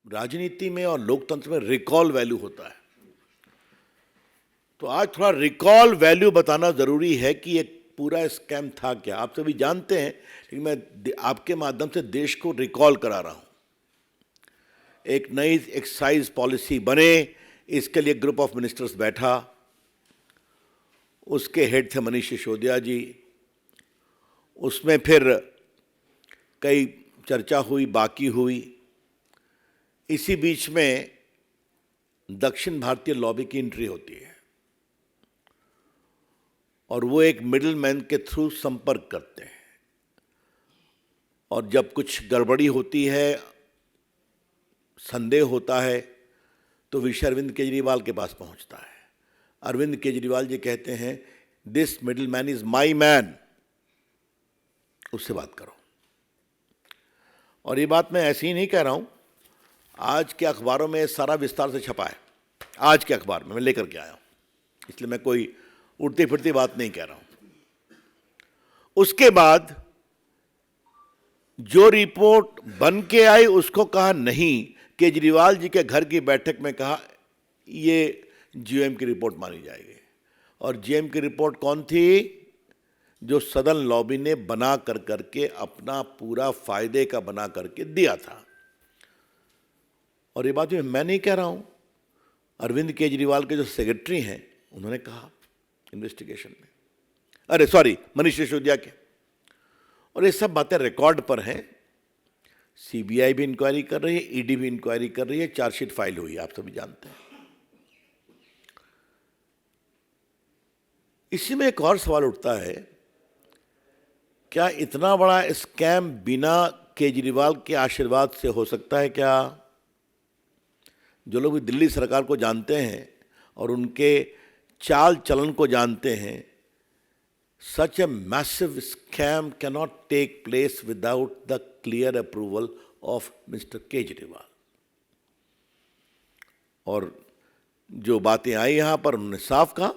राजनीति में और लोकतंत्र में रिकॉल वैल्यू होता है। तो आज थोड़ा रिकॉल वैल्यू बताना जरूरी है कि ये पूरा स्कैम था क्या। आप सभी जानते हैं, लेकिन मैं आपके माध्यम से देश को रिकॉल करा रहा हूं। एक नई एक्साइज पॉलिसी बने, इसके लिए ग्रुप ऑफ मिनिस्टर्स बैठा, उसके हेड थे मनीष सिसोदिया जी। उसमें फिर कई चर्चा हुई, बाकी हुई। इसी बीच में दक्षिण भारतीय लॉबी की एंट्री होती है और वो एक मिडिल मैन के थ्रू संपर्क करते हैं, और जब कुछ गड़बड़ी होती है, संदेह होता है, तो विषय अरविंद केजरीवाल के पास पहुंचता है। अरविंद केजरीवाल जी कहते हैं, this middle man is my man, उससे बात करो। और ये बात मैं ऐसे ही नहीं कह रहा हूं, आज के अखबारों में सारा विस्तार से छपा है। आज के अखबार में मैं लेकर के आया हूं, इसलिए मैं कोई उड़ती फिरती बात नहीं कह रहा हूं। उसके बाद जो रिपोर्ट बन के आई उसको कहा नहीं, केजरीवाल जी के घर की बैठक में कहा ये जीएम की रिपोर्ट मानी जाएगी। और जीएम की रिपोर्ट कौन थी? जो सदन लॉबी ने बना कर करके अपना पूरा फायदे का बना करके दिया था। और ये बात मैं नहीं कह रहा हूं, अरविंद केजरीवाल के जो सेक्रेटरी हैं उन्होंने कहा इन्वेस्टिगेशन में, अरे सॉरी, मनीष सिसोदिया के। और ये सब बातें रिकॉर्ड पर हैं। सीबीआई भी इंक्वायरी कर रही है, ईडी भी इंक्वायरी कर रही है, चार्जशीट फाइल हुई है, आप सभी जानते हैं। इसी में एक और सवाल उठता है, क्या इतना बड़ा स्कैम बिना केजरीवाल के आशीर्वाद से हो सकता है क्या? जो लोग भी दिल्ली सरकार को जानते हैं और उनके चाल चलन को जानते हैं, such a massive scam cannot take place without the clear approval of Mr. Kejriwal. और जो बातें आई यहाँ पर, उन्होंने साफ कहा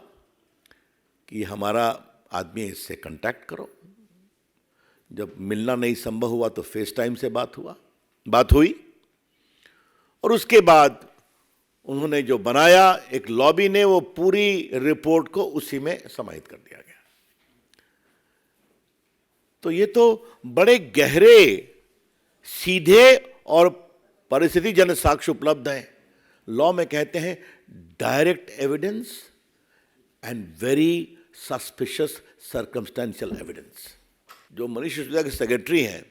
कि हमारा आदमी, इससे कांटेक्ट करो। जब मिलना नहीं संभव हुआ तो फेस टाइम से बात हुई। और उसके बाद उन्होंने जो बनाया, एक लॉबी ने वो पूरी रिपोर्ट को उसी में समाहित कर दिया गया। तो ये तो बड़े गहरे, सीधे और परिस्थिति जन साक्ष्य उपलब्ध हैं। लॉ में कहते हैं direct evidence and very suspicious circumstantial evidence. जो मनीष सिसोदिया के सेक्रेटरी हैं,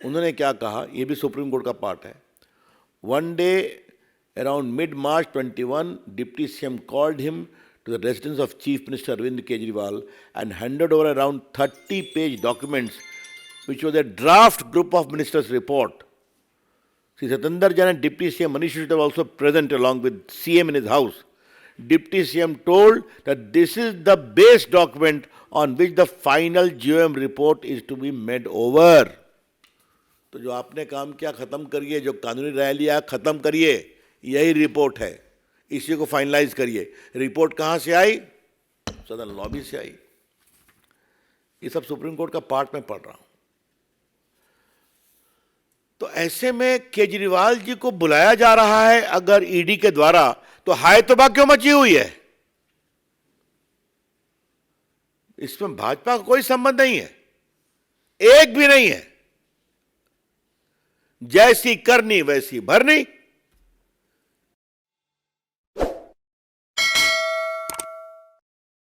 उन्होंने क्या कहा, ये भी सुप्रीम कोर्ट का पार्ट है। One day around mid-March 21, Deputy CM called him to the residence of Chief Minister Arvind Kejriwal and handed over around 30-page documents, which was a draft group of ministers report. Sri Satinder Jain and Deputy CM Manish Sisodia were also present along with CM in his house. Deputy CM told that this is the base document on which the final GOM report is to be made over. तो जो आपने काम किया खत्म करिए, जो कानूनी राय लिया खत्म करिए, यही रिपोर्ट है, इसी को फाइनलाइज करिए। रिपोर्ट कहां से आई? सदन लॉबी से आई। ये सब सुप्रीम कोर्ट का पार्ट में पढ़ रहा हूं। तो ऐसे में केजरीवाल जी को बुलाया जा रहा है अगर ईडी के द्वारा, तो हाय तौबा क्यों मची हुई है? इसमें भाजपा का कोई संबंध नहीं है, एक भी नहीं है। जैसी करनी वैसी भरनी।